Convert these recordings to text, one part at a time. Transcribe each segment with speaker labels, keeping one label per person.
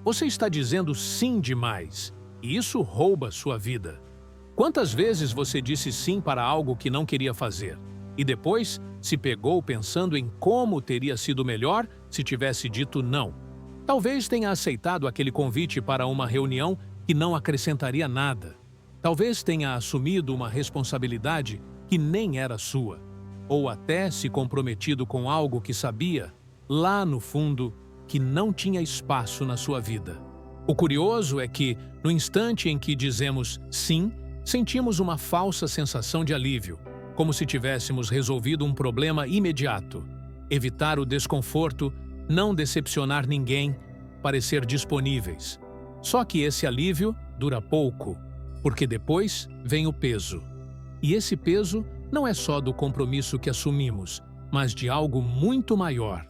Speaker 1: Você está dizendo sim demais, e isso rouba sua vida. Quantas vezes você disse sim para algo que não queria fazer, e depois se pegou pensando em como teria sido melhor se tivesse dito não? Talvez tenha aceitado aquele convite para uma reunião que não acrescentaria nada. Talvez tenha assumido uma responsabilidade que nem era sua, ou até se comprometido com algo que sabia, lá no fundo, que não tinha espaço na sua vida. O curioso é que, no instante em que dizemos sim, sentimos uma falsa sensação de alívio, como se tivéssemos resolvido um problema imediato. Evitar o desconforto, não decepcionar ninguém, parecer disponíveis. Só que esse alívio dura pouco, porque depois vem o peso. E esse peso não é só do compromisso que assumimos, mas de algo muito maior.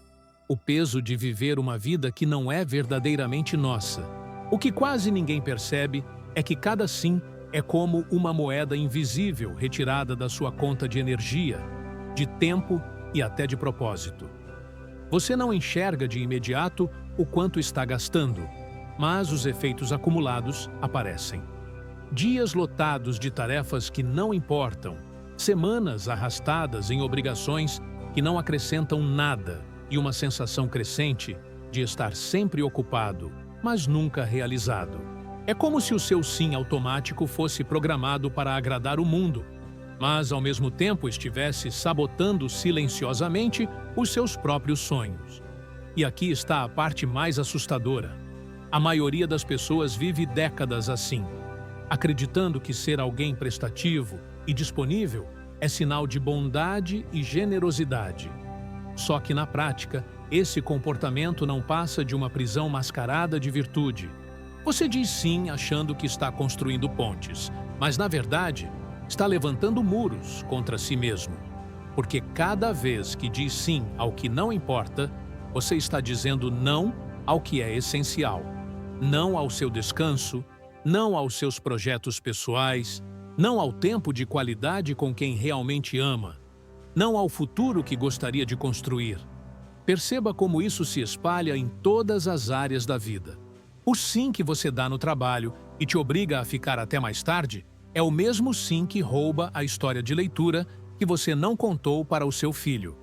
Speaker 1: O peso de viver uma vida que não é verdadeiramente nossa. O que quase ninguém percebe é que cada sim é como uma moeda invisível retirada da sua conta de energia, de tempo e até de propósito. Você não enxerga de imediato o quanto está gastando, mas os efeitos acumulados aparecem. Dias lotados de tarefas que não importam, semanas arrastadas em obrigações que não acrescentam nada e uma sensação crescente de estar sempre ocupado, mas nunca realizado. É como se o seu sim automático fosse programado para agradar o mundo, mas ao mesmo tempo estivesse sabotando silenciosamente os seus próprios sonhos. E aqui está a parte mais assustadora. A maioria das pessoas vive décadas assim, acreditando que ser alguém prestativo e disponível é sinal de bondade e generosidade. Só que na prática, esse comportamento não passa de uma prisão mascarada de virtude. Você diz sim achando que está construindo pontes, mas na verdade está levantando muros contra si mesmo. Porque cada vez que diz sim ao que não importa, você está dizendo não ao que é essencial. Não ao seu descanso, não aos seus projetos pessoais, não ao tempo de qualidade com quem realmente ama, não ao futuro que gostaria de construir. Perceba como isso se espalha em todas as áreas da vida. O sim que você dá no trabalho e te obriga a ficar até mais tarde é o mesmo sim que rouba a história de leitura que você não contou para o seu filho.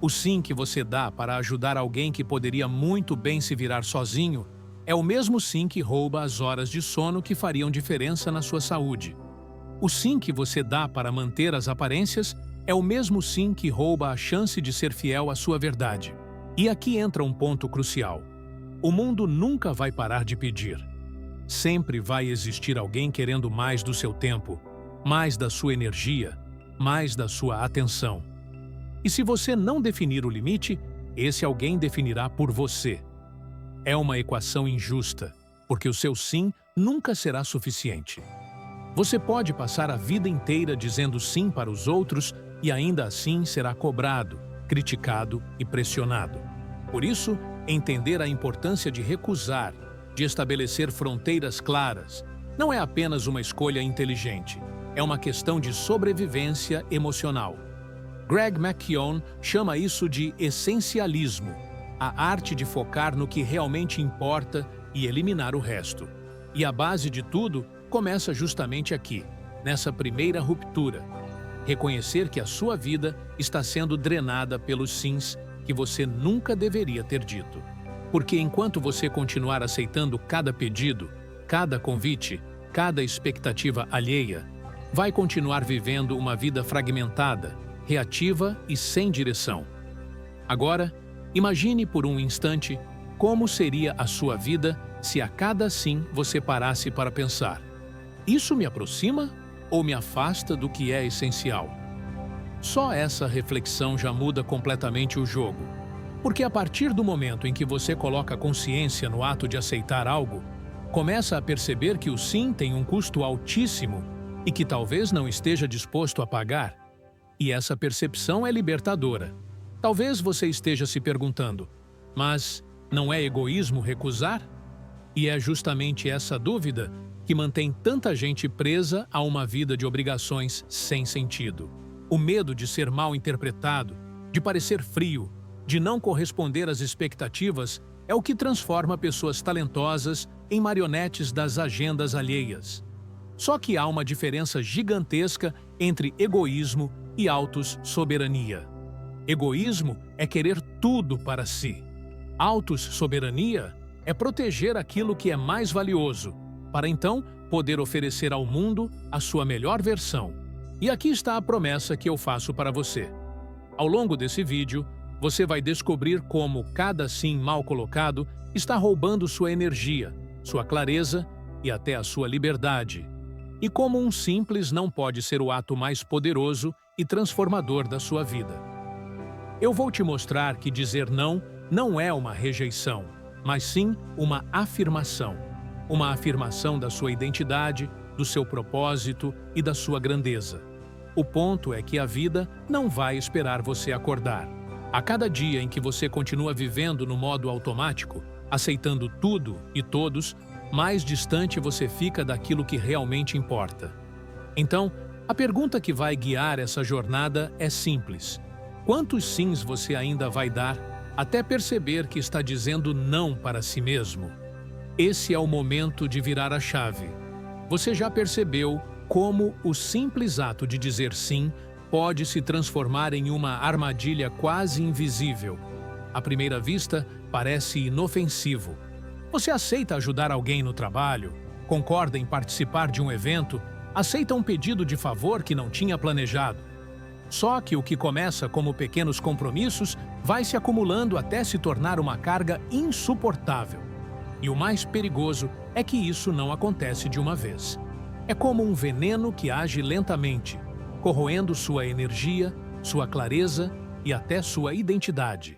Speaker 1: O sim que você dá para ajudar alguém que poderia muito bem se virar sozinho é o mesmo sim que rouba as horas de sono que fariam diferença na sua saúde. O sim que você dá para manter as aparências é o mesmo sim que rouba a chance de ser fiel à sua verdade. E aqui entra um ponto crucial. O mundo nunca vai parar de pedir. Sempre vai existir alguém querendo mais do seu tempo, mais da sua energia, mais da sua atenção. E se você não definir o limite, esse alguém definirá por você. É uma equação injusta, porque o seu sim nunca será suficiente. Você pode passar a vida inteira dizendo sim para os outros e ainda assim será cobrado, criticado e pressionado. Por isso, entender a importância de recusar, de estabelecer fronteiras claras, não é apenas uma escolha inteligente, é uma questão de sobrevivência emocional. Greg McKeown chama isso de essencialismo, a arte de focar no que realmente importa e eliminar o resto. E a base de tudo começa justamente aqui, nessa primeira ruptura. Reconhecer que a sua vida está sendo drenada pelos sims que você nunca deveria ter dito. Porque enquanto você continuar aceitando cada pedido, cada convite, cada expectativa alheia, vai continuar vivendo uma vida fragmentada, reativa e sem direção. Agora, imagine por um instante como seria a sua vida se a cada sim você parasse para pensar: isso me aproxima ou me afasta do que é essencial? Só essa reflexão já muda completamente o jogo. Porque a partir do momento em que você coloca consciência no ato de aceitar algo, começa a perceber que o sim tem um custo altíssimo e que talvez não esteja disposto a pagar. E essa percepção é libertadora. Talvez você esteja se perguntando: mas não é egoísmo recusar? E é justamente essa dúvida que mantém tanta gente presa a uma vida de obrigações sem sentido. O medo de ser mal interpretado, de parecer frio, de não corresponder às expectativas, é o que transforma pessoas talentosas em marionetes das agendas alheias. Só que há uma diferença gigantesca entre egoísmo e autossoberania. Egoísmo é querer tudo para si. Autossoberania é proteger aquilo que é mais valioso, para então poder oferecer ao mundo a sua melhor versão. E aqui está a promessa que eu faço para você. Ao longo desse vídeo, você vai descobrir como cada sim mal colocado está roubando sua energia, sua clareza e até a sua liberdade. E como um simples não pode ser o ato mais poderoso e transformador da sua vida. Eu vou te mostrar que dizer não é uma rejeição, mas sim uma afirmação. Uma afirmação da sua identidade, do seu propósito e da sua grandeza. O ponto é que a vida não vai esperar você acordar. A cada dia em que você continua vivendo no modo automático, aceitando tudo e todos, mais distante você fica daquilo que realmente importa. Então, a pergunta que vai guiar essa jornada é simples. Quantos sims você ainda vai dar até perceber que está dizendo não para si mesmo? Esse é o momento de virar a chave. Você já percebeu como o simples ato de dizer sim pode se transformar em uma armadilha quase invisível? À primeira vista, parece inofensivo. Você aceita ajudar alguém no trabalho, concorda em participar de um evento, aceita um pedido de favor que não tinha planejado. Só que o que começa como pequenos compromissos vai se acumulando até se tornar uma carga insuportável. E o mais perigoso é que isso não acontece de uma vez. É como um veneno que age lentamente, corroendo sua energia, sua clareza e até sua identidade.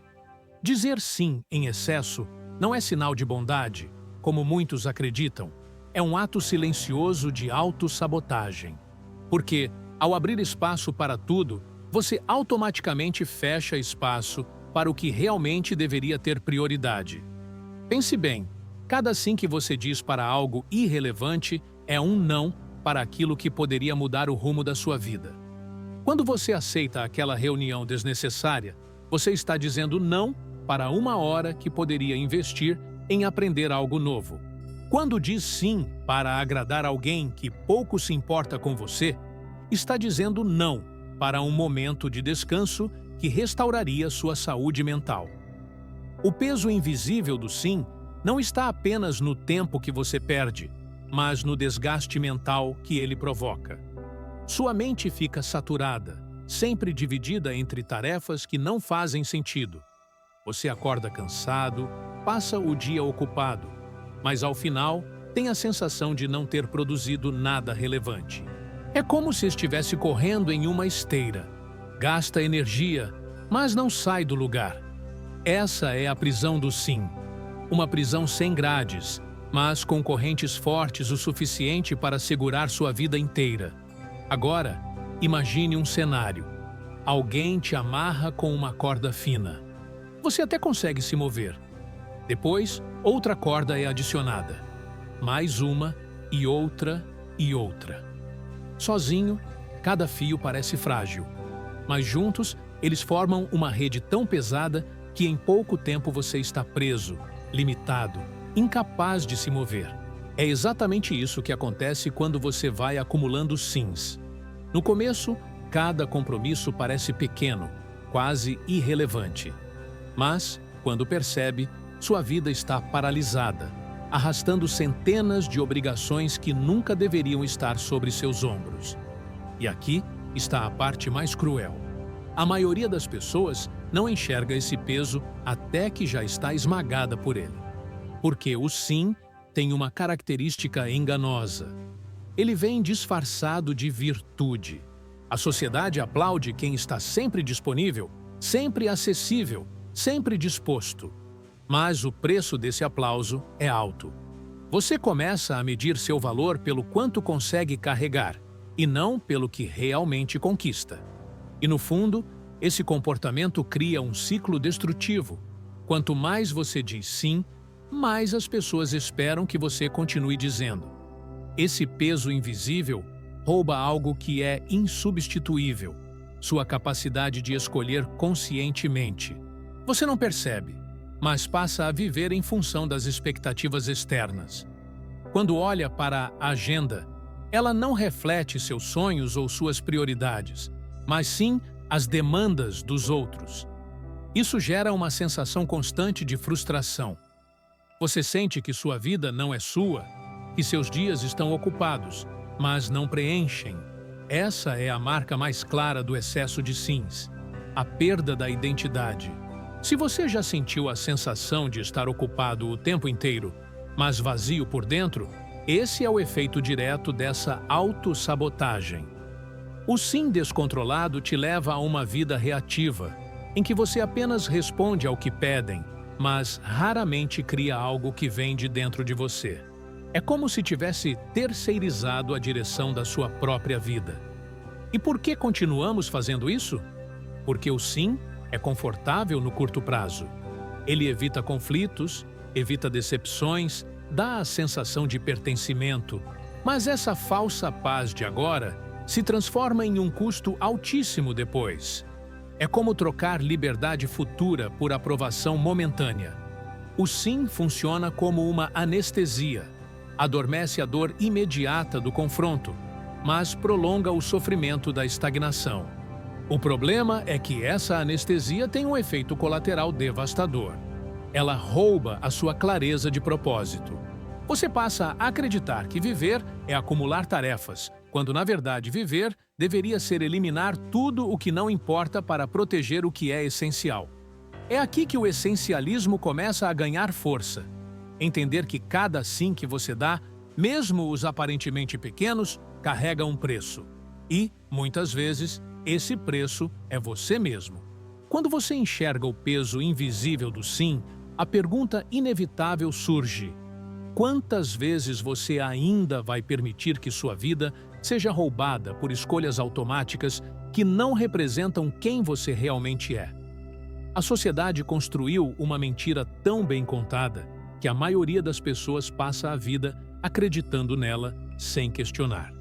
Speaker 1: Dizer sim em excesso não é sinal de bondade, como muitos acreditam. É um ato silencioso de autossabotagem. Porque, ao abrir espaço para tudo, você automaticamente fecha espaço para o que realmente deveria ter prioridade. Pense bem, cada sim que você diz para algo irrelevante é um não para aquilo que poderia mudar o rumo da sua vida. Quando você aceita aquela reunião desnecessária, você está dizendo não para uma hora que poderia investir em aprender algo novo. Quando diz sim para agradar alguém que pouco se importa com você, está dizendo não para um momento de descanso que restauraria sua saúde mental. O peso invisível do sim não está apenas no tempo que você perde, mas no desgaste mental que ele provoca. Sua mente fica saturada, sempre dividida entre tarefas que não fazem sentido. Você acorda cansado, passa o dia ocupado, mas ao final tem a sensação de não ter produzido nada relevante. É como se estivesse correndo em uma esteira. Gasta energia, mas não sai do lugar. Essa é a prisão do sim. Uma prisão sem grades, mas com correntes fortes o suficiente para segurar sua vida inteira. Agora, imagine um cenário. Alguém te amarra com uma corda fina. Você até consegue se mover. Depois, outra corda é adicionada. Mais uma, e outra, e outra. Sozinho, cada fio parece frágil. Mas juntos, eles formam uma rede tão pesada que em pouco tempo você está preso, limitado, incapaz de se mover. É exatamente isso que acontece quando você vai acumulando sims. No começo, cada compromisso parece pequeno, quase irrelevante. Mas, quando percebe, sua vida está paralisada, arrastando centenas de obrigações que nunca deveriam estar sobre seus ombros. E aqui está a parte mais cruel. A maioria das pessoas não enxerga esse peso até que já está esmagada por ele. Porque o sim tem uma característica enganosa. Ele vem disfarçado de virtude. A sociedade aplaude quem está sempre disponível, sempre acessível, sempre disposto. Mas o preço desse aplauso é alto. Você começa a medir seu valor pelo quanto consegue carregar, e não pelo que realmente conquista. E no fundo, esse comportamento cria um ciclo destrutivo. Quanto mais você diz sim, mais as pessoas esperam que você continue dizendo. Esse peso invisível rouba algo que é insubstituível, sua capacidade de escolher conscientemente. Você não percebe, mas passa a viver em função das expectativas externas. Quando olha para a agenda, ela não reflete seus sonhos ou suas prioridades, mas sim as demandas dos outros. Isso gera uma sensação constante de frustração. Você sente que sua vida não é sua, que seus dias estão ocupados, mas não preenchem. Essa é a marca mais clara do excesso de sims, a perda da identidade. Se você já sentiu a sensação de estar ocupado o tempo inteiro, mas vazio por dentro, esse é o efeito direto dessa autossabotagem. O sim descontrolado te leva a uma vida reativa, em que você apenas responde ao que pedem, mas raramente cria algo que vem de dentro de você. É como se tivesse terceirizado a direção da sua própria vida. E por que continuamos fazendo isso? Porque o sim é confortável no curto prazo. Ele evita conflitos, evita decepções, dá a sensação de pertencimento. Mas essa falsa paz de agora se transforma em um custo altíssimo depois. É como trocar liberdade futura por aprovação momentânea. O sim funciona como uma anestesia. Adormece a dor imediata do confronto, mas prolonga o sofrimento da estagnação. O problema é que essa anestesia tem um efeito colateral devastador. Ela rouba a sua clareza de propósito. Você passa a acreditar que viver é acumular tarefas, quando na verdade viver deveria ser eliminar tudo o que não importa para proteger o que é essencial. É aqui que o essencialismo começa a ganhar força. Entender que cada sim que você dá, mesmo os aparentemente pequenos, carrega um preço. E, muitas vezes, esse preço é você mesmo. Quando você enxerga o peso invisível do sim, a pergunta inevitável surge: quantas vezes você ainda vai permitir que sua vida seja roubada por escolhas automáticas que não representam quem você realmente é? A sociedade construiu uma mentira tão bem contada que a maioria das pessoas passa a vida acreditando nela sem questionar.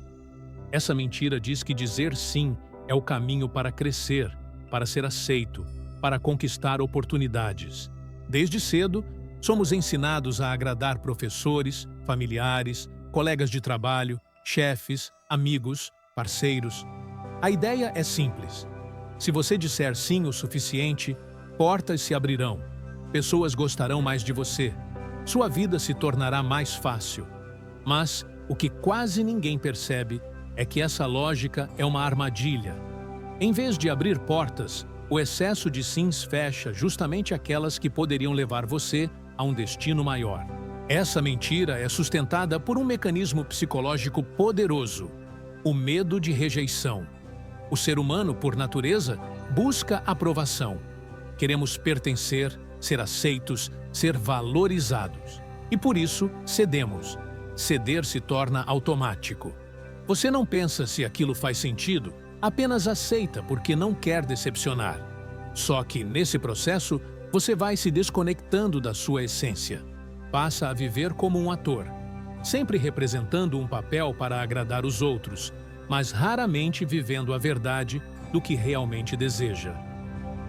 Speaker 1: Essa mentira diz que dizer sim é o caminho para crescer, para ser aceito, para conquistar oportunidades. Desde cedo, somos ensinados a agradar professores, familiares, colegas de trabalho, chefes, amigos, parceiros. A ideia é simples. Se você disser sim o suficiente, portas se abrirão, pessoas gostarão mais de você, sua vida se tornará mais fácil. Mas o que quase ninguém percebe é que essa lógica é uma armadilha. Em vez de abrir portas, o excesso de sims fecha justamente aquelas que poderiam levar você a um destino maior. Essa mentira é sustentada por um mecanismo psicológico poderoso: o medo de rejeição. O ser humano, por natureza, busca aprovação. Queremos pertencer, ser aceitos, ser valorizados. E por isso, cedemos. Ceder se torna automático. Você não pensa se aquilo faz sentido, apenas aceita porque não quer decepcionar. Só que, nesse processo, você vai se desconectando da sua essência. Passa a viver como um ator, sempre representando um papel para agradar os outros, mas raramente vivendo a verdade do que realmente deseja.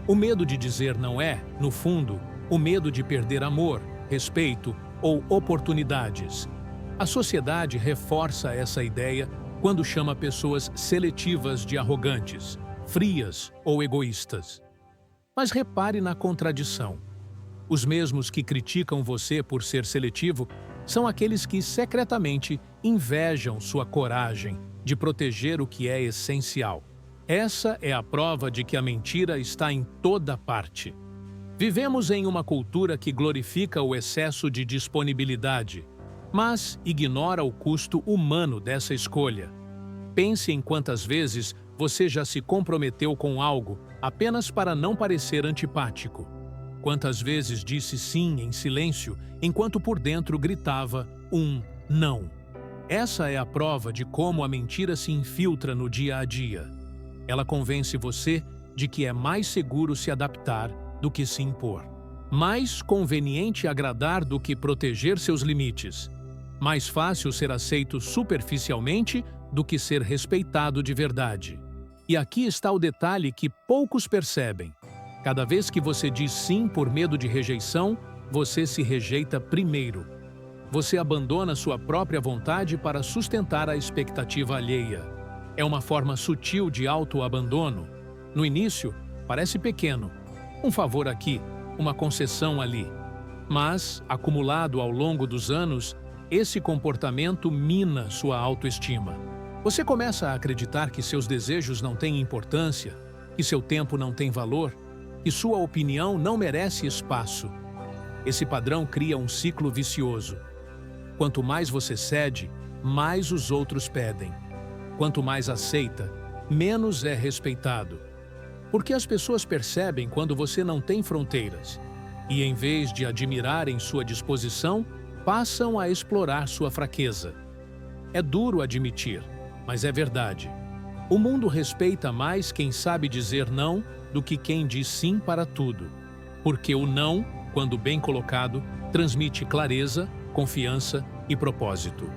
Speaker 1: O medo de dizer não é, no fundo, o medo de perder amor, respeito ou oportunidades. A sociedade reforça essa ideia quando chama pessoas seletivas de arrogantes, frias ou egoístas. Mas repare na contradição. Os mesmos que criticam você por ser seletivo são aqueles que secretamente invejam sua coragem de proteger o que é essencial. Essa é a prova de que a mentira está em toda parte. Vivemos em uma cultura que glorifica o excesso de disponibilidade, mas ignora o custo humano dessa escolha. Pense em quantas vezes você já se comprometeu com algo apenas para não parecer antipático. Quantas vezes disse sim em silêncio, enquanto por dentro gritava um não. Essa é a prova de como a mentira se infiltra no dia a dia. Ela convence você de que é mais seguro se adaptar do que se impor. Mais conveniente agradar do que proteger seus limites. Mais fácil ser aceito superficialmente do que ser respeitado de verdade. E aqui está o detalhe que poucos percebem. Cada vez que você diz sim por medo de rejeição, você se rejeita primeiro. Você abandona sua própria vontade para sustentar a expectativa alheia. É uma forma sutil de autoabandono. No início, parece pequeno. Um favor aqui, uma concessão ali. Mas, acumulado ao longo dos anos, esse comportamento mina sua autoestima. Você começa a acreditar que seus desejos não têm importância, que seu tempo não tem valor, que sua opinião não merece espaço. Esse padrão cria um ciclo vicioso. Quanto mais você cede, mais os outros pedem. Quanto mais aceita, menos é respeitado. Porque as pessoas percebem quando você não tem fronteiras e, em vez de admirarem sua disposição, passam a explorar sua fraqueza. É duro admitir, mas é verdade. O mundo respeita mais quem sabe dizer não do que quem diz sim para tudo. Porque o não, quando bem colocado, transmite clareza, confiança e propósito.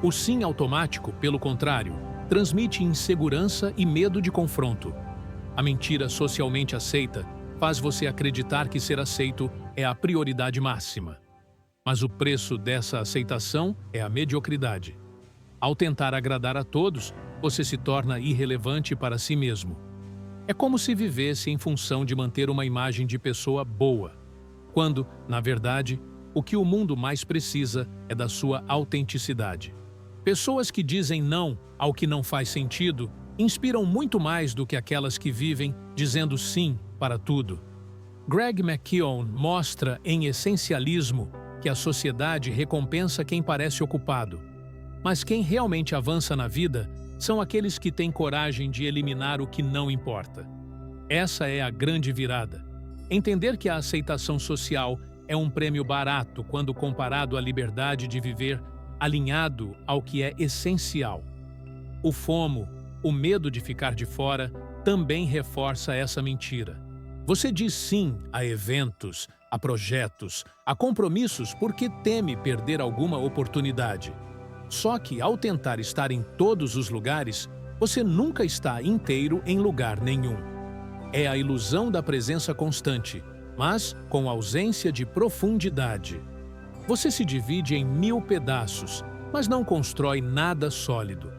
Speaker 1: O sim automático, pelo contrário, transmite insegurança e medo de confronto. A mentira socialmente aceita faz você acreditar que ser aceito é a prioridade máxima. Mas o preço dessa aceitação é a mediocridade. Ao tentar agradar a todos, você se torna irrelevante para si mesmo. É como se vivesse em função de manter uma imagem de pessoa boa, quando, na verdade, o que o mundo mais precisa é da sua autenticidade. Pessoas que dizem não ao que não faz sentido inspiram muito mais do que aquelas que vivem dizendo sim para tudo. Greg McKeown mostra em Essencialismo que a sociedade recompensa quem parece ocupado, mas quem realmente avança na vida são aqueles que têm coragem de eliminar o que não importa. Essa é a grande virada. Entender que a aceitação social é um prêmio barato quando comparado à liberdade de viver alinhado ao que é essencial. O FOMO, o medo de ficar de fora, também reforça essa mentira. Você diz sim a eventos, a projetos, a compromissos porque teme perder alguma oportunidade. Só que, ao tentar estar em todos os lugares, você nunca está inteiro em lugar nenhum. É a ilusão da presença constante, mas com ausência de profundidade. Você se divide em 1000 pedaços, mas não constrói nada sólido.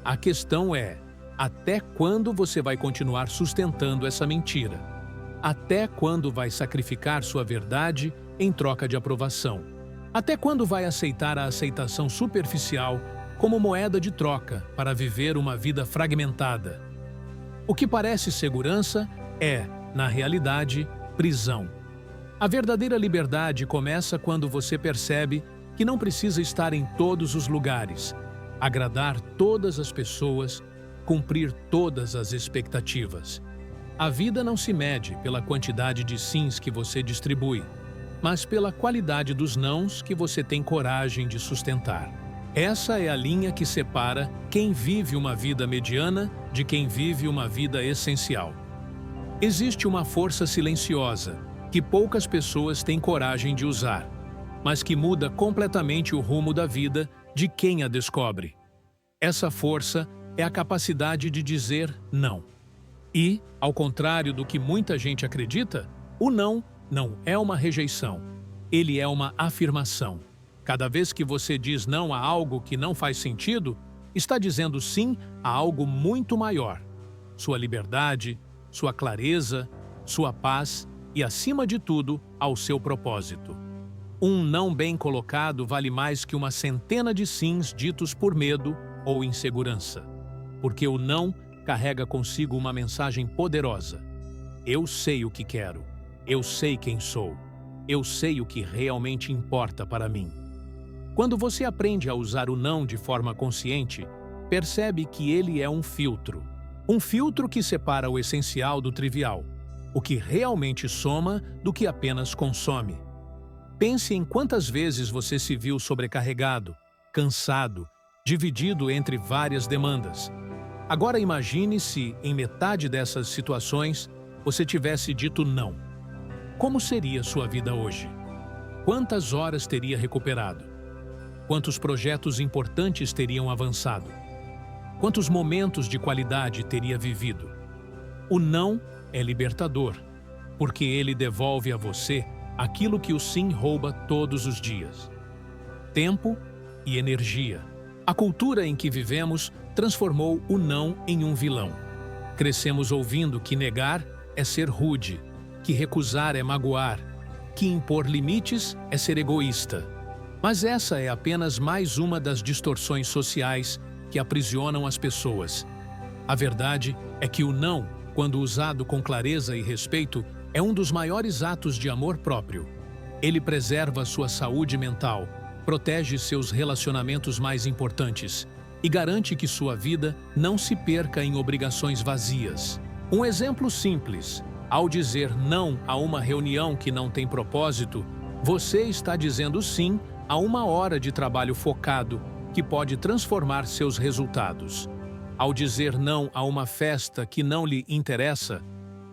Speaker 1: A questão é, até quando você vai continuar sustentando essa mentira? Até quando vai sacrificar sua verdade em troca de aprovação? Até quando vai aceitar a aceitação superficial como moeda de troca para viver uma vida fragmentada? O que parece segurança é, na realidade, prisão. A verdadeira liberdade começa quando você percebe que não precisa estar em todos os lugares, agradar todas as pessoas, cumprir todas as expectativas. A vida não se mede pela quantidade de sims que você distribui, mas pela qualidade dos nãos que você tem coragem de sustentar. Essa é a linha que separa quem vive uma vida mediana de quem vive uma vida essencial. Existe uma força silenciosa que poucas pessoas têm coragem de usar, mas que muda completamente o rumo da vida de quem a descobre. Essa força é a capacidade de dizer não. E, ao contrário do que muita gente acredita, o não é uma rejeição. Ele é uma afirmação. Cada vez que você diz não a algo que não faz sentido, está dizendo sim a algo muito maior. Sua liberdade, sua clareza, sua paz e, acima de tudo, ao seu propósito. Um não bem colocado vale mais que uma centena de sims ditos por medo ou insegurança. Porque o não carrega consigo uma mensagem poderosa. Eu sei o que quero. Eu sei quem sou. Eu sei o que realmente importa para mim. Quando você aprende a usar o não de forma consciente, percebe que ele é um filtro. Um filtro que separa o essencial do trivial, o que realmente soma do que apenas consome. Pense em quantas vezes você se viu sobrecarregado, cansado, dividido entre várias demandas. Agora imagine se, em metade dessas situações, você tivesse dito não. Como seria sua vida hoje? Quantas horas teria recuperado? Quantos projetos importantes teriam avançado? Quantos momentos de qualidade teria vivido? O não é libertador, porque ele devolve a você aquilo que o sim rouba todos os dias: tempo e energia. A cultura em que vivemos transformou o não em um vilão. Crescemos ouvindo que negar é ser rude, que recusar é magoar, que impor limites é ser egoísta. Mas essa é apenas mais uma das distorções sociais que aprisionam as pessoas. A verdade é que o não, quando usado com clareza e respeito, é um dos maiores atos de amor próprio. Ele preserva sua saúde mental, protege seus relacionamentos mais importantes e garante que sua vida não se perca em obrigações vazias. Um exemplo simples: ao dizer não a uma reunião que não tem propósito, você está dizendo sim a uma hora de trabalho focado que pode transformar seus resultados. Ao dizer não a uma festa que não lhe interessa,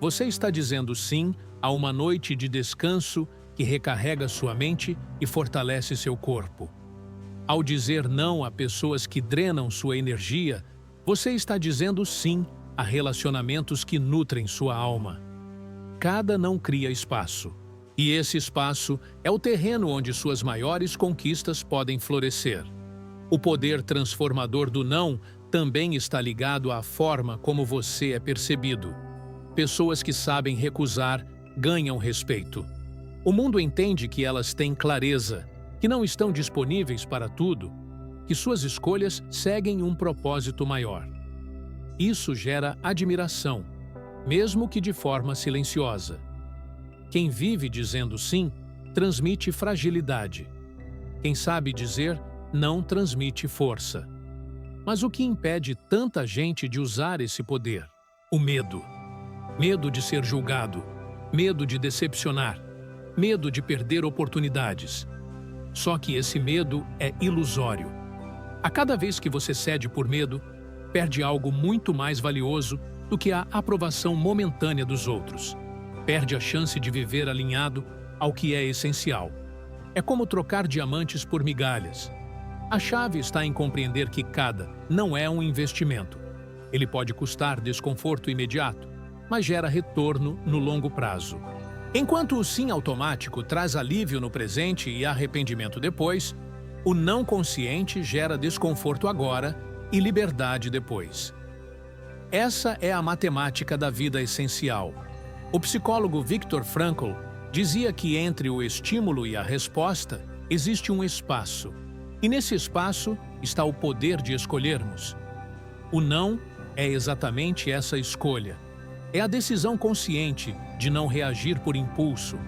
Speaker 1: você está dizendo sim a uma noite de descanso que recarrega sua mente e fortalece seu corpo. Ao dizer não a pessoas que drenam sua energia, você está dizendo sim a relacionamentos que nutrem sua alma. Cada não cria espaço, e esse espaço é o terreno onde suas maiores conquistas podem florescer. O poder transformador do não também está ligado à forma como você é percebido. Pessoas que sabem recusar ganham respeito. O mundo entende que elas têm clareza, que não estão disponíveis para tudo, que suas escolhas seguem um propósito maior. Isso gera admiração, mesmo que de forma silenciosa. Quem vive dizendo sim, transmite fragilidade. Quem sabe dizer não transmite força. Mas o que impede tanta gente de usar esse poder? O medo. Medo de ser julgado, medo de decepcionar, medo de perder oportunidades. Só que esse medo é ilusório. A cada vez que você cede por medo, perde algo muito mais valioso do que a aprovação momentânea dos outros. Perde a chance de viver alinhado ao que é essencial. É como trocar diamantes por migalhas. A chave está em compreender que cada não é um investimento. Ele pode custar desconforto imediato, mas gera retorno no longo prazo. Enquanto o sim automático traz alívio no presente e arrependimento depois, o não consciente gera desconforto agora e liberdade depois. Essa é a matemática da vida essencial. O psicólogo Viktor Frankl dizia que entre o estímulo e a resposta existe um espaço, e nesse espaço está o poder de escolhermos. O não é exatamente essa escolha. É a decisão consciente de não reagir por impulso,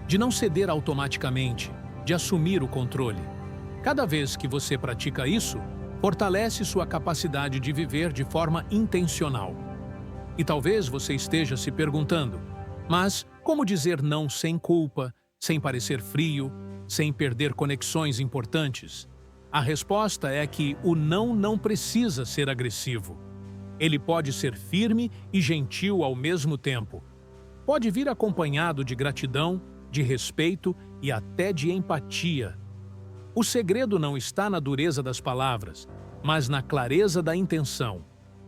Speaker 1: de não ceder automaticamente, de assumir o controle. Cada vez que você pratica isso, fortalece sua capacidade de viver de forma intencional. E talvez você esteja se perguntando: mas como dizer não sem culpa, sem parecer frio, sem perder conexões importantes? A resposta é que o não precisa ser agressivo. Ele pode ser firme e gentil ao mesmo tempo. Pode vir acompanhado de gratidão, de respeito e até de empatia. O segredo não está na dureza das palavras, mas na clareza da intenção.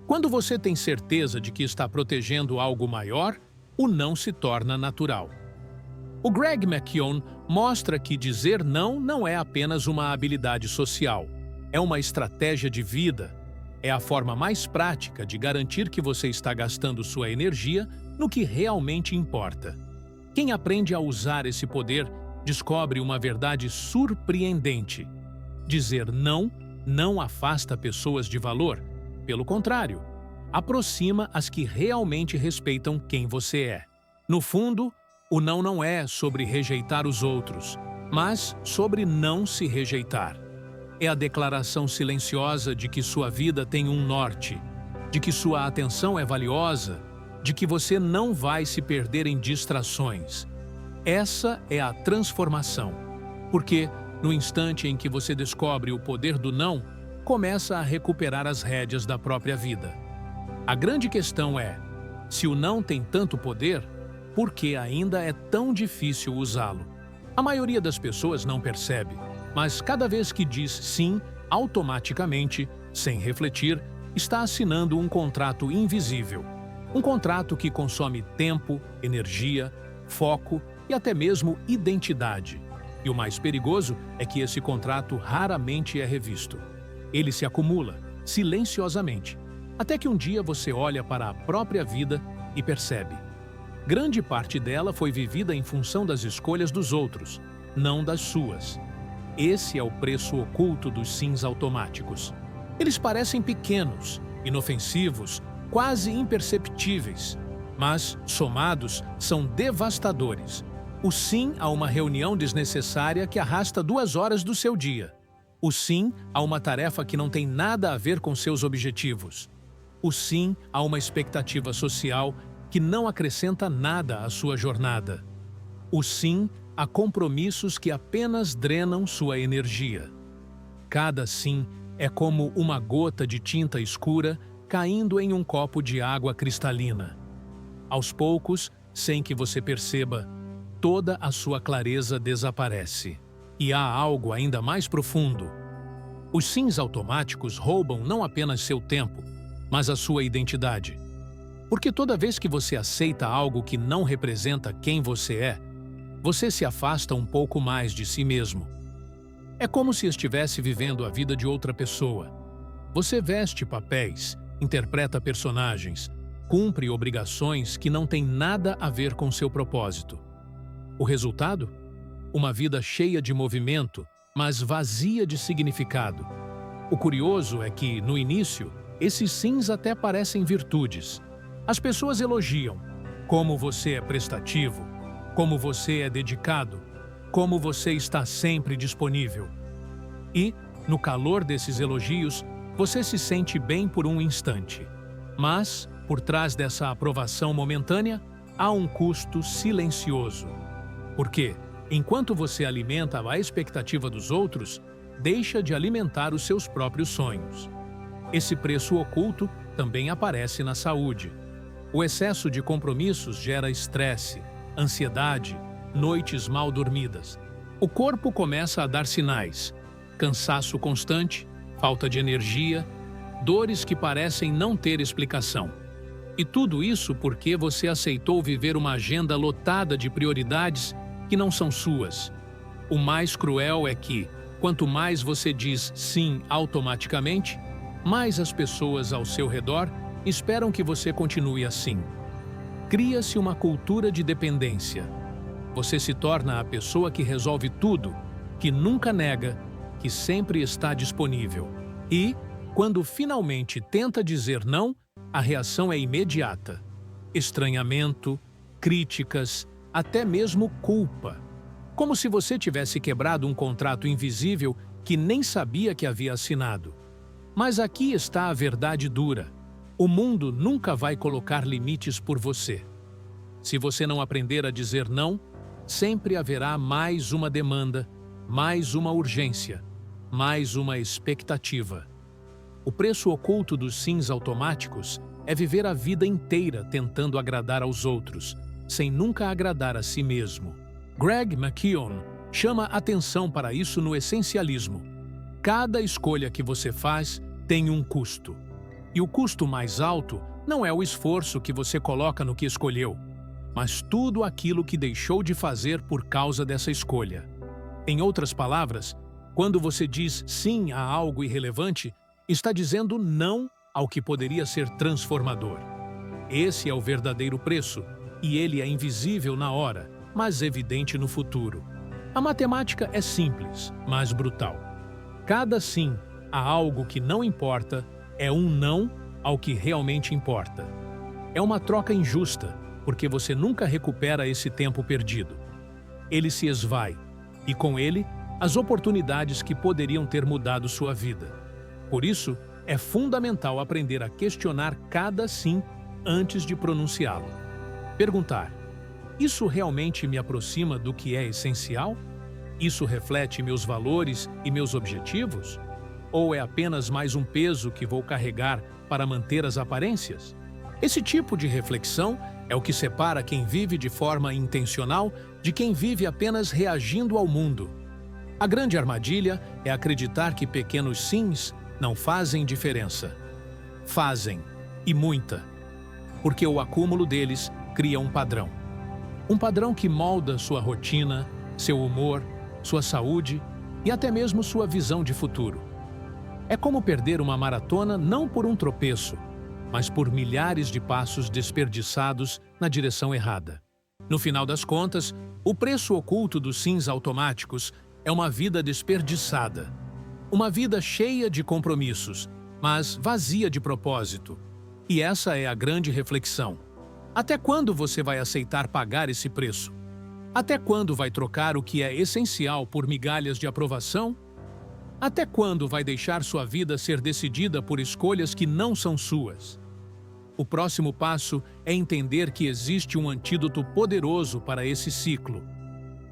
Speaker 1: Quando você tem certeza de que está protegendo algo maior, o não se torna natural. O Greg McKeown mostra que dizer não é apenas uma habilidade social. É uma estratégia de vida. É a forma mais prática de garantir que você está gastando sua energia no que realmente importa. Quem aprende a usar esse poder descobre uma verdade surpreendente. Dizer não afasta pessoas de valor. Pelo contrário, aproxima as que realmente respeitam quem você é. No fundo, o não é sobre rejeitar os outros, mas sobre não se rejeitar. É a declaração silenciosa de que sua vida tem um norte, de que sua atenção é valiosa, de que você não vai se perder em distrações. Essa é a transformação, porque no instante em que você descobre o poder do não, começa a recuperar as rédeas da própria vida. A grande questão é: se o não tem tanto poder, por que ainda é tão difícil usá-lo? A maioria das pessoas não percebe, mas cada vez que diz sim, automaticamente, sem refletir, está assinando um contrato invisível. Um contrato que consome tempo, energia, foco e até mesmo identidade. E o mais perigoso é que esse contrato raramente é revisto. Ele se acumula, silenciosamente, até que um dia você olha para a própria vida e percebe. Grande parte dela foi vivida em função das escolhas dos outros, não das suas. Esse é o preço oculto dos sims automáticos. Eles parecem pequenos, inofensivos, quase imperceptíveis, mas, somados, são devastadores. O sim a uma reunião desnecessária que arrasta 2 horas do seu dia. O sim a uma tarefa que não tem nada a ver com seus objetivos. O sim a uma expectativa social que não acrescenta nada à sua jornada. O sim a compromissos que apenas drenam sua energia. Cada sim é como uma gota de tinta escura caindo em um copo de água cristalina. Aos poucos, sem que você perceba, toda a sua clareza desaparece. E há algo ainda mais profundo. Os sims automáticos roubam não apenas seu tempo, mas a sua identidade. Porque toda vez que você aceita algo que não representa quem você é, você se afasta um pouco mais de si mesmo. É como se estivesse vivendo a vida de outra pessoa. Você veste papéis, interpreta personagens, cumpre obrigações que não têm nada a ver com seu propósito. O resultado? Uma vida cheia de movimento, mas vazia de significado. O curioso é que, no início, esses sims até parecem virtudes. As pessoas elogiam como você é prestativo, como você é dedicado, como você está sempre disponível. E, no calor desses elogios, você se sente bem por um instante. Mas, por trás dessa aprovação momentânea, há um custo silencioso. Porque, enquanto você alimenta a expectativa dos outros, deixa de alimentar os seus próprios sonhos. Esse preço oculto também aparece na saúde. O excesso de compromissos gera estresse, ansiedade, noites mal dormidas. O corpo começa a dar sinais: cansaço constante, falta de energia, dores que parecem não ter explicação. E tudo isso porque você aceitou viver uma agenda lotada de prioridades que não são suas. O mais cruel é que, quanto mais você diz sim automaticamente, mais as pessoas ao seu redor esperam que você continue assim. Cria-se uma cultura de dependência. Você se torna a pessoa que resolve tudo, que nunca nega, que sempre está disponível. E, quando finalmente tenta dizer não, a reação é imediata. Estranhamento, críticas, até mesmo culpa. Como se você tivesse quebrado um contrato invisível que nem sabia que havia assinado. Mas aqui está a verdade dura. O mundo nunca vai colocar limites por você. Se você não aprender a dizer não, sempre haverá mais uma demanda, mais uma urgência, mais uma expectativa. O preço oculto dos sims automáticos é viver a vida inteira tentando agradar aos outros, sem nunca agradar a si mesmo. Greg McKeown chama atenção para isso no essencialismo. Cada escolha que você faz tem um custo. E o custo mais alto não é o esforço que você coloca no que escolheu, mas tudo aquilo que deixou de fazer por causa dessa escolha. Em outras palavras, quando você diz sim a algo irrelevante, está dizendo não ao que poderia ser transformador. Esse é o verdadeiro preço, e ele é invisível na hora, mas evidente no futuro. A matemática é simples, mas brutal. Cada sim a algo que não importa é um não ao que realmente importa. É uma troca injusta, porque você nunca recupera esse tempo perdido. Ele se esvai, e com ele, as oportunidades que poderiam ter mudado sua vida. Por isso, é fundamental aprender a questionar cada sim antes de pronunciá-lo. Perguntar: isso realmente me aproxima do que é essencial? Isso reflete meus valores e meus objetivos? Ou é apenas mais um peso que vou carregar para manter as aparências? Esse tipo de reflexão é o que separa quem vive de forma intencional de quem vive apenas reagindo ao mundo. A grande armadilha é acreditar que pequenos sims não fazem diferença. Fazem, e muita, porque o acúmulo deles cria um padrão. Um padrão que molda sua rotina, seu humor, sua saúde e até mesmo sua visão de futuro. É como perder uma maratona não por um tropeço, mas por milhares de passos desperdiçados na direção errada. No final das contas, o preço oculto dos sims automáticos é uma vida desperdiçada. Uma vida cheia de compromissos, mas vazia de propósito. E essa é a grande reflexão. Até quando você vai aceitar pagar esse preço? Até quando vai trocar o que é essencial por migalhas de aprovação? Até quando vai deixar sua vida ser decidida por escolhas que não são suas? O próximo passo é entender que existe um antídoto poderoso para esse ciclo.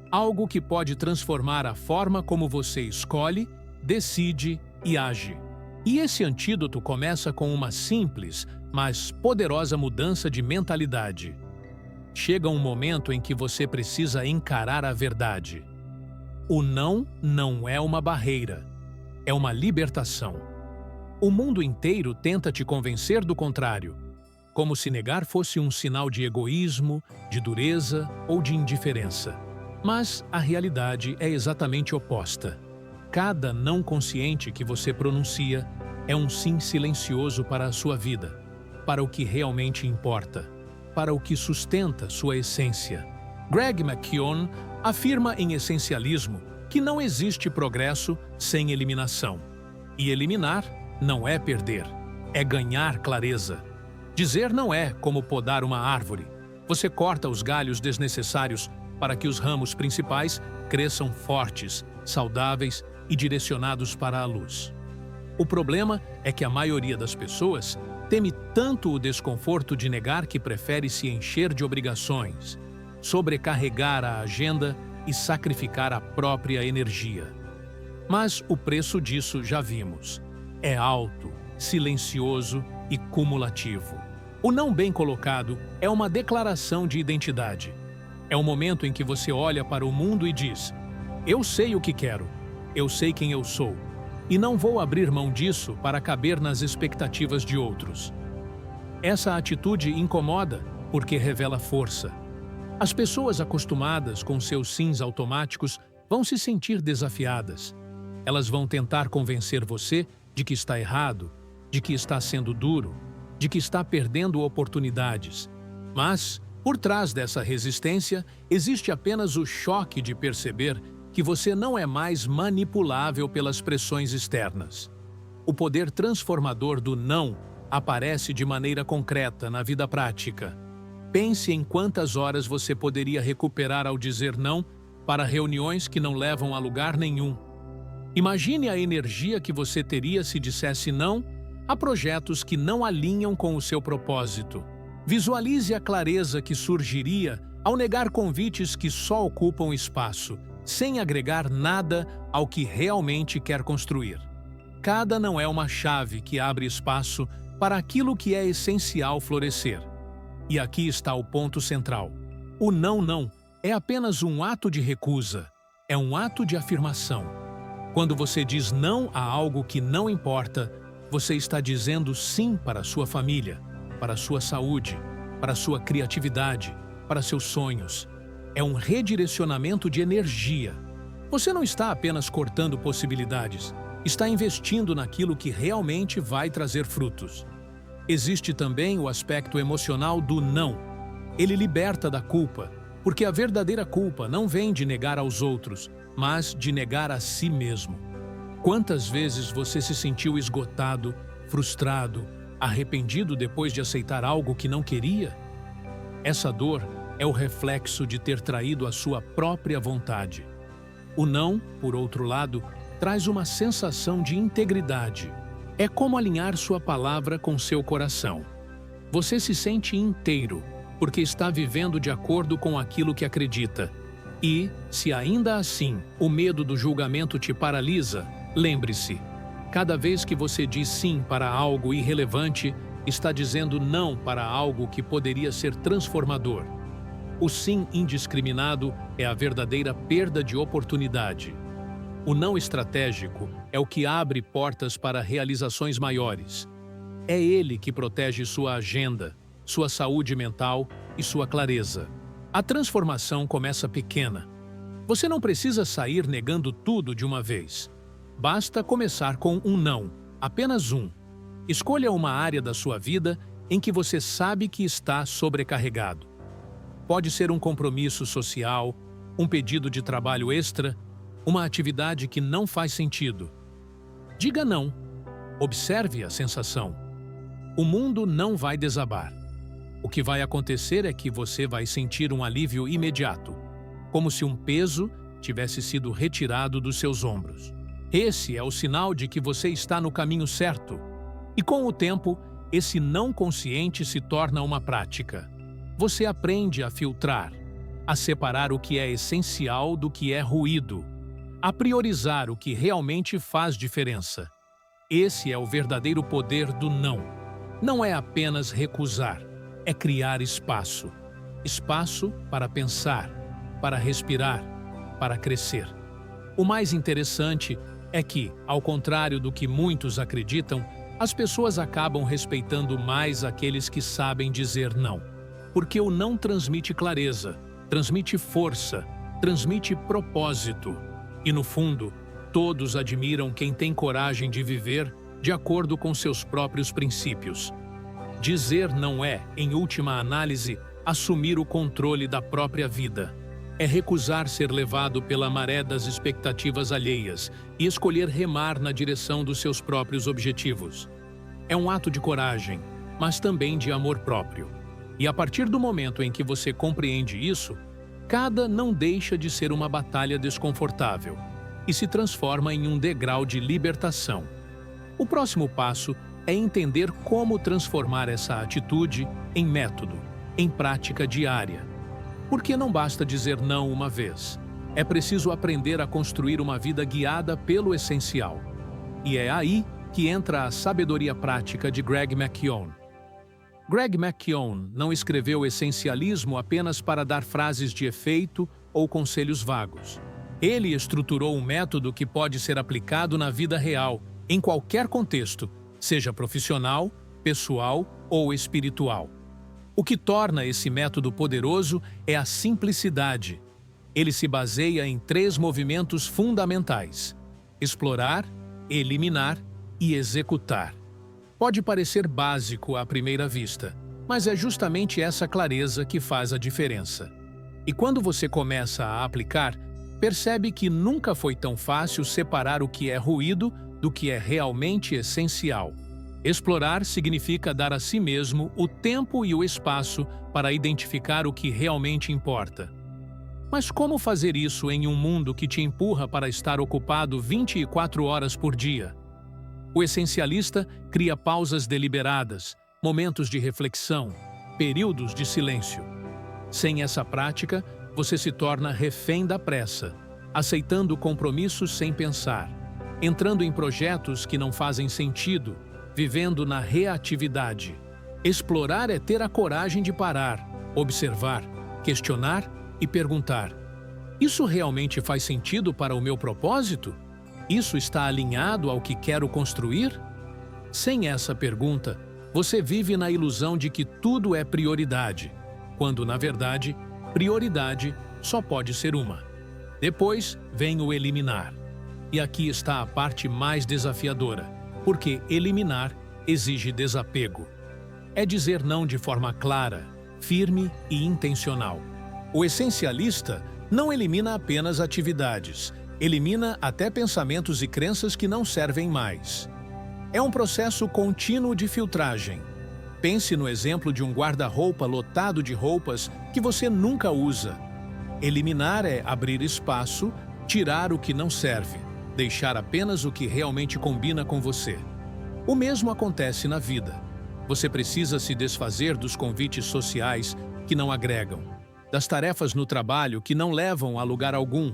Speaker 1: Algo que pode transformar a forma como você escolhe, decide e age. E esse antídoto começa com uma simples, mas poderosa mudança de mentalidade. Chega um momento em que você precisa encarar a verdade. O não é uma barreira, é uma libertação. O mundo inteiro tenta te convencer do contrário, como se negar fosse um sinal de egoísmo, de dureza ou de indiferença. Mas a realidade é exatamente oposta. Cada não consciente que você pronuncia é um sim silencioso para a sua vida, para o que realmente importa, para o que sustenta sua essência. Greg McKeown afirma em Essencialismo que não existe progresso sem eliminação. E eliminar não é perder, é ganhar clareza. Dizer não é como podar uma árvore. Você corta os galhos desnecessários para que os ramos principais cresçam fortes, saudáveis e direcionados para a luz. O problema é que a maioria das pessoas teme tanto o desconforto de negar que prefere se encher de obrigações, sobrecarregar a agenda e sacrificar a própria energia. Mas o preço disso já vimos. É alto, silencioso e cumulativo. O não bem colocado é uma declaração de identidade. É o momento em que você olha para o mundo e diz: eu sei o que quero, eu sei quem eu sou, e não vou abrir mão disso para caber nas expectativas de outros. Essa atitude incomoda porque revela força. As pessoas acostumadas com seus sims automáticos vão se sentir desafiadas. Elas vão tentar convencer você de que está errado, de que está sendo duro, de que está perdendo oportunidades. Mas, por trás dessa resistência, existe apenas o choque de perceber que você não é mais manipulável pelas pressões externas. O poder transformador do não aparece de maneira concreta na vida prática. Pense em quantas horas você poderia recuperar ao dizer não para reuniões que não levam a lugar nenhum. Imagine a energia que você teria se dissesse não a projetos que não alinham com o seu propósito. Visualize a clareza que surgiria ao negar convites que só ocupam espaço, sem agregar nada ao que realmente quer construir. Cada não é uma chave que abre espaço para aquilo que é essencial florescer. E aqui está o ponto central. O não é apenas um ato de recusa, é um ato de afirmação. Quando você diz não a algo que não importa, você está dizendo sim para a sua família, para a sua saúde, para a sua criatividade, para seus sonhos. É um redirecionamento de energia. Você não está apenas cortando possibilidades, está investindo naquilo que realmente vai trazer frutos. Existe também o aspecto emocional do não. Ele liberta da culpa, porque a verdadeira culpa não vem de negar aos outros, mas de negar a si mesmo. Quantas vezes você se sentiu esgotado, frustrado, arrependido depois de aceitar algo que não queria? Essa dor é o reflexo de ter traído a sua própria vontade. O não, por outro lado, traz uma sensação de integridade. É como alinhar sua palavra com seu coração. Você se sente inteiro, porque está vivendo de acordo com aquilo que acredita. E, se ainda assim o medo do julgamento te paralisa, lembre-se, cada vez que você diz sim para algo irrelevante, está dizendo não para algo que poderia ser transformador. O sim indiscriminado é a verdadeira perda de oportunidade. O não estratégico é o que abre portas para realizações maiores. É ele que protege sua agenda, sua saúde mental e sua clareza. A transformação começa pequena. Você não precisa sair negando tudo de uma vez. Basta começar com um não, apenas um. Escolha uma área da sua vida em que você sabe que está sobrecarregado. Pode ser um compromisso social, um pedido de trabalho extra, uma atividade que não faz sentido. Diga não. Observe a sensação. O mundo não vai desabar. O que vai acontecer é que você vai sentir um alívio imediato, como se um peso tivesse sido retirado dos seus ombros. Esse é o sinal de que você está no caminho certo. E com o tempo, esse não consciente se torna uma prática. Você aprende a filtrar, a separar o que é essencial do que é ruído, a priorizar o que realmente faz diferença. Esse é o verdadeiro poder do não. Não é apenas recusar, é criar espaço. Espaço para pensar, para respirar, para crescer. O mais interessante é que, ao contrário do que muitos acreditam, as pessoas acabam respeitando mais aqueles que sabem dizer não. Porque o não transmite clareza, transmite força, transmite propósito. E no fundo, todos admiram quem tem coragem de viver de acordo com seus próprios princípios. Dizer não é, em última análise, assumir o controle da própria vida. É recusar ser levado pela maré das expectativas alheias e escolher remar na direção dos seus próprios objetivos. É um ato de coragem, mas também de amor próprio. E a partir do momento em que você compreende isso, cada não deixa de ser uma batalha desconfortável e se transforma em um degrau de libertação. O próximo passo é entender como transformar essa atitude em método, em prática diária. Porque não basta dizer não uma vez. É preciso aprender a construir uma vida guiada pelo essencial. E é aí que entra a sabedoria prática de Greg McKeown. Greg McKeown não escreveu essencialismo apenas para dar frases de efeito ou conselhos vagos. Ele estruturou um método que pode ser aplicado na vida real, em qualquer contexto, seja profissional, pessoal ou espiritual. O que torna esse método poderoso é a simplicidade. Ele se baseia em 3 movimentos fundamentais: explorar, eliminar e executar. Pode parecer básico à primeira vista, mas é justamente essa clareza que faz a diferença. E quando você começa a aplicar, percebe que nunca foi tão fácil separar o que é ruído do que é realmente essencial. Explorar significa dar a si mesmo o tempo e o espaço para identificar o que realmente importa. Mas como fazer isso em um mundo que te empurra para estar ocupado 24 horas por dia? O essencialista cria pausas deliberadas, momentos de reflexão, períodos de silêncio. Sem essa prática, você se torna refém da pressa, aceitando compromissos sem pensar, entrando em projetos que não fazem sentido, vivendo na reatividade. Explorar é ter a coragem de parar, observar, questionar e perguntar: isso realmente faz sentido para o meu propósito? Isso está alinhado ao que quero construir? Sem essa pergunta, você vive na ilusão de que tudo é prioridade, quando, na verdade, prioridade só pode ser uma. Depois vem o eliminar. E aqui está a parte mais desafiadora, porque eliminar exige desapego. É dizer não de forma clara, firme e intencional. O essencialista não elimina apenas atividades, elimina até pensamentos e crenças que não servem mais. É um processo contínuo de filtragem. Pense no exemplo de um guarda-roupa lotado de roupas que você nunca usa. Eliminar é abrir espaço, tirar o que não serve, deixar apenas o que realmente combina com você. O mesmo acontece na vida. Você precisa se desfazer dos convites sociais que não agregam, das tarefas no trabalho que não levam a lugar algum,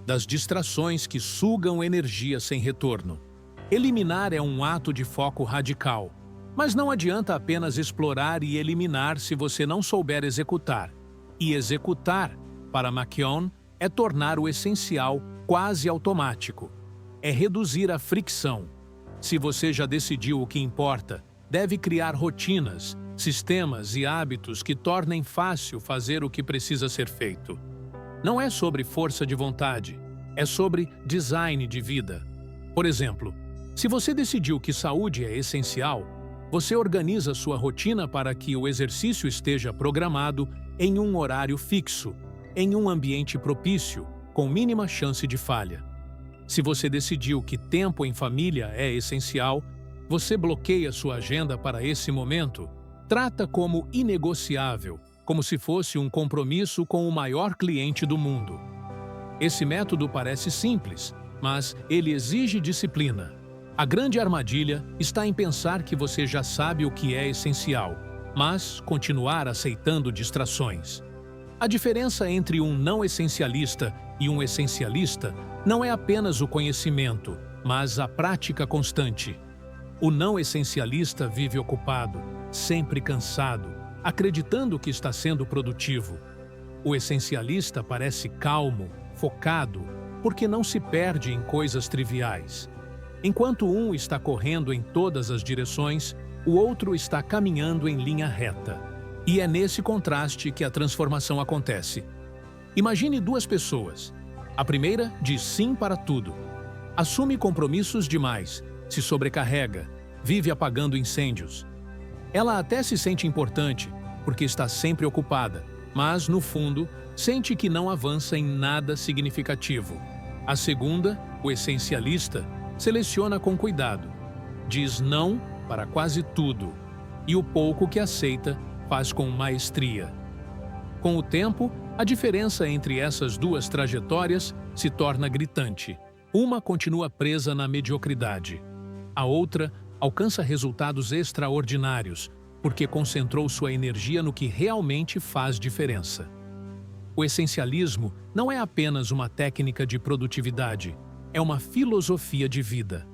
Speaker 1: das distrações que sugam energia sem retorno. Eliminar é um ato de foco radical, mas não adianta apenas explorar e eliminar se você não souber executar. E executar, para McKeown, é tornar o essencial quase automático. É reduzir a fricção. Se você já decidiu o que importa, deve criar rotinas, sistemas e hábitos que tornem fácil fazer o que precisa ser feito. Não é sobre força de vontade, é sobre design de vida. Por exemplo, se você decidiu que saúde é essencial, você organiza sua rotina para que o exercício esteja programado em um horário fixo, em um ambiente propício, com mínima chance de falha. Se você decidiu que tempo em família é essencial, você bloqueia sua agenda para esse momento, trata como inegociável, como se fosse um compromisso com o maior cliente do mundo. Esse método parece simples, mas ele exige disciplina. A grande armadilha está em pensar que você já sabe o que é essencial, mas continuar aceitando distrações. A diferença entre um não essencialista e um essencialista não é apenas o conhecimento, mas a prática constante. O não essencialista vive ocupado, sempre cansado, acreditando que está sendo produtivo. O essencialista parece calmo, focado, porque não se perde em coisas triviais. Enquanto um está correndo em todas as direções, o outro está caminhando em linha reta. E é nesse contraste que a transformação acontece. Imagine duas pessoas. A primeira diz sim para tudo. Assume compromissos demais, se sobrecarrega, vive apagando incêndios. Ela até se sente importante, porque está sempre ocupada, mas, no fundo, sente que não avança em nada significativo. A segunda, o essencialista, seleciona com cuidado. Diz não para quase tudo, e o pouco que aceita faz com maestria. Com o tempo, a diferença entre essas duas trajetórias se torna gritante. Uma continua presa na mediocridade. A outra alcança resultados extraordinários, porque concentrou sua energia no que realmente faz diferença. O essencialismo não é apenas uma técnica de produtividade, é uma filosofia de vida.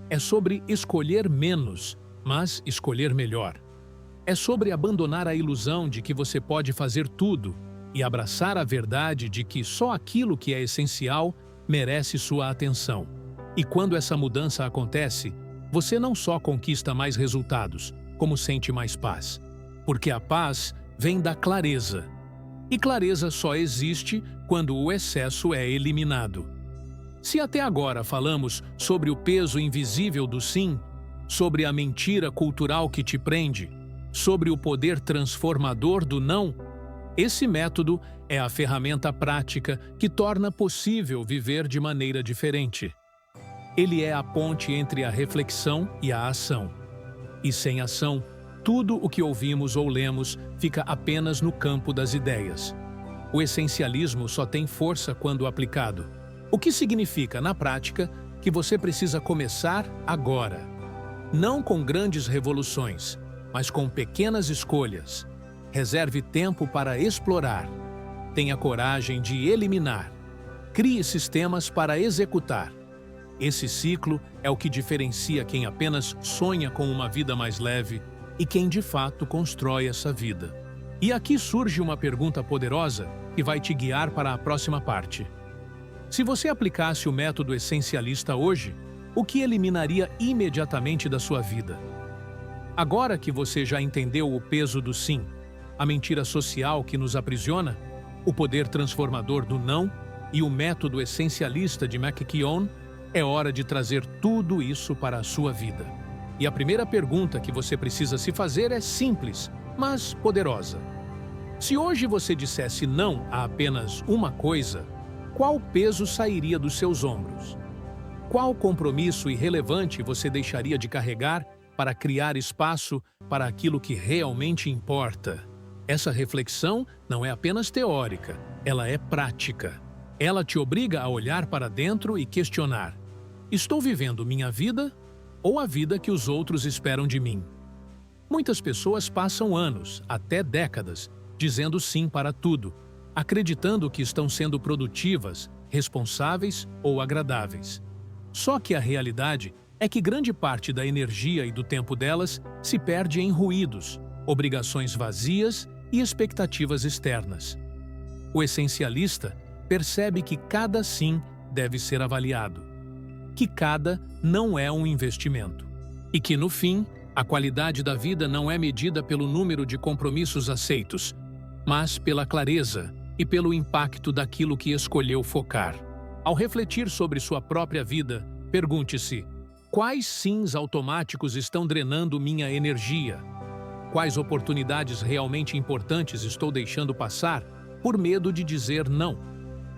Speaker 1: É sobre escolher menos, mas escolher melhor. É sobre abandonar a ilusão de que você pode fazer tudo e abraçar a verdade de que só aquilo que é essencial merece sua atenção. E quando essa mudança acontece, você não só conquista mais resultados, como sente mais paz. Porque a paz vem da clareza. E clareza só existe quando o excesso é eliminado. Se até agora falamos sobre o peso invisível do sim, sobre a mentira cultural que te prende, sobre o poder transformador do não, esse método é a ferramenta prática que torna possível viver de maneira diferente. Ele é a ponte entre a reflexão e a ação. E sem ação, tudo o que ouvimos ou lemos fica apenas no campo das ideias. O essencialismo só tem força quando aplicado. O que significa, na prática, que você precisa começar agora. Não com grandes revoluções, mas com pequenas escolhas. Reserve tempo para explorar. Tenha coragem de eliminar. Crie sistemas para executar. Esse ciclo é o que diferencia quem apenas sonha com uma vida mais leve e quem de fato constrói essa vida. E aqui surge uma pergunta poderosa que vai te guiar para a próxima parte. Se você aplicasse o método essencialista hoje, o que eliminaria imediatamente da sua vida? Agora que você já entendeu o peso do sim, a mentira social que nos aprisiona, o poder transformador do não e o método essencialista de McKeown, é hora de trazer tudo isso para a sua vida. E a primeira pergunta que você precisa se fazer é simples, mas poderosa. Se hoje você dissesse não a apenas uma coisa, qual peso sairia dos seus ombros? Qual compromisso irrelevante você deixaria de carregar para criar espaço para aquilo que realmente importa? Essa reflexão não é apenas teórica, ela é prática. Ela te obriga a olhar para dentro e questionar: estou vivendo minha vida ou a vida que os outros esperam de mim? Muitas pessoas passam anos, até décadas, dizendo sim para tudo, acreditando que estão sendo produtivas, responsáveis ou agradáveis. Só que a realidade é que grande parte da energia e do tempo delas se perde em ruídos, obrigações vazias e expectativas externas. O essencialista percebe que cada sim deve ser avaliado, que cada não é um investimento, e que, no fim, A qualidade da vida não é medida pelo número de compromissos aceitos, mas pela clareza e pelo impacto daquilo que escolheu focar. Ao refletir sobre sua própria vida, pergunte-se: quais sims automáticos estão drenando minha energia? Quais oportunidades realmente importantes estou deixando passar por medo de dizer não?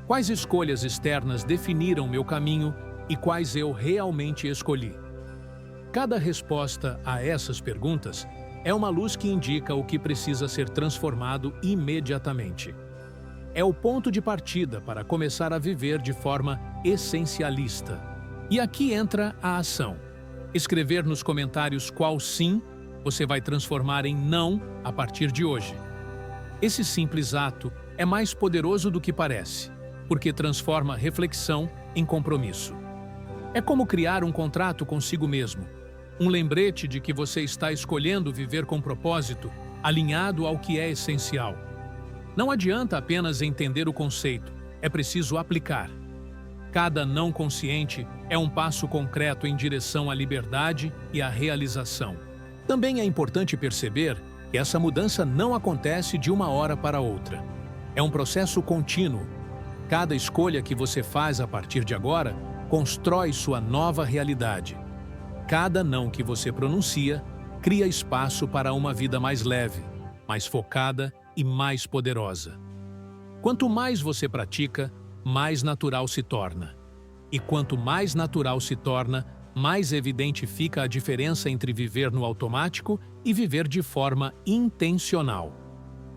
Speaker 1: Quais escolhas externas definiram meu caminho e quais eu realmente escolhi? Cada resposta a essas perguntas é uma luz que indica o que precisa ser transformado imediatamente. É o ponto de partida para começar a viver de forma essencialista. E aqui entra a ação. Escrever nos comentários qual sim você vai transformar em não a partir de hoje. Esse simples ato é mais poderoso do que parece, porque transforma reflexão em compromisso. É como criar um contrato consigo mesmo, um lembrete de que você está escolhendo viver com propósito, alinhado ao que é essencial. Não adianta apenas entender o conceito, é preciso aplicar. Cada não consciente é um passo concreto em direção à liberdade e à realização. Também é importante perceber que essa mudança não acontece de uma hora para outra. É um processo contínuo. Cada escolha que você faz a partir de agora constrói sua nova realidade. Cada não que você pronuncia cria espaço para uma vida mais leve, mais focada e mais poderosa. Quanto mais você pratica, mais natural se torna. E quanto mais natural se torna, mais evidente fica a diferença entre viver no automático e viver de forma intencional.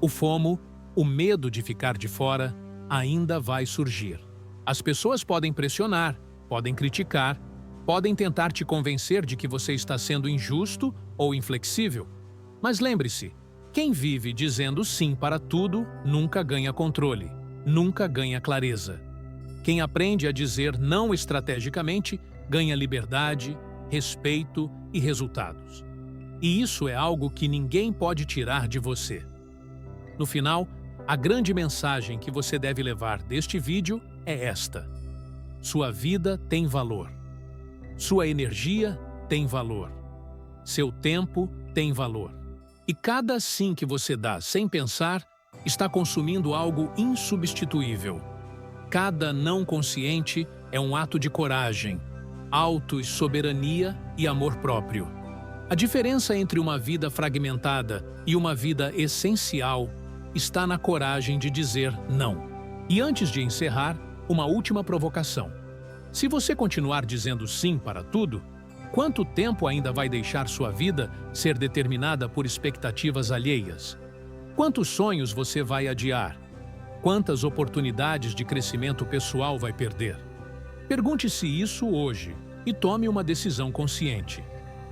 Speaker 1: O FOMO, o medo de ficar de fora, ainda vai surgir. As pessoas podem pressionar, podem criticar, podem tentar te convencer de que você está sendo injusto ou inflexível. Mas lembre-se, quem vive dizendo sim para tudo nunca ganha controle, nunca ganha clareza. Quem aprende a dizer não estrategicamente ganha liberdade, respeito e resultados. E isso é algo que ninguém pode tirar de você. No final, a grande mensagem que você deve levar deste vídeo é esta: sua vida tem valor. Sua energia tem valor. Seu tempo tem valor. E cada sim que você dá sem pensar está consumindo algo insubstituível. Cada não consciente é um ato de coragem, autossoberania e amor próprio. A diferença entre uma vida fragmentada e uma vida essencial está na coragem de dizer não. E antes de encerrar, uma última provocação. Se você continuar dizendo sim para tudo, quanto tempo ainda vai deixar sua vida ser determinada por expectativas alheias? Quantos sonhos você vai adiar? Quantas oportunidades de crescimento pessoal vai perder? Pergunte-se isso hoje e tome uma decisão consciente.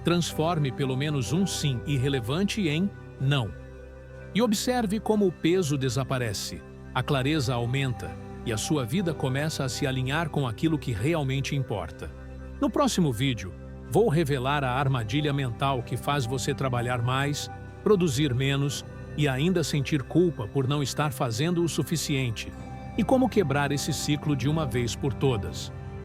Speaker 1: Transforme pelo menos um sim irrelevante em não. E observe como o peso desaparece, a clareza aumenta e a sua vida começa a se alinhar com aquilo que realmente importa. No próximo vídeo, vou revelar a armadilha mental que faz você trabalhar mais, produzir menos e ainda sentir culpa por não estar fazendo o suficiente, e como quebrar esse ciclo de uma vez por todas.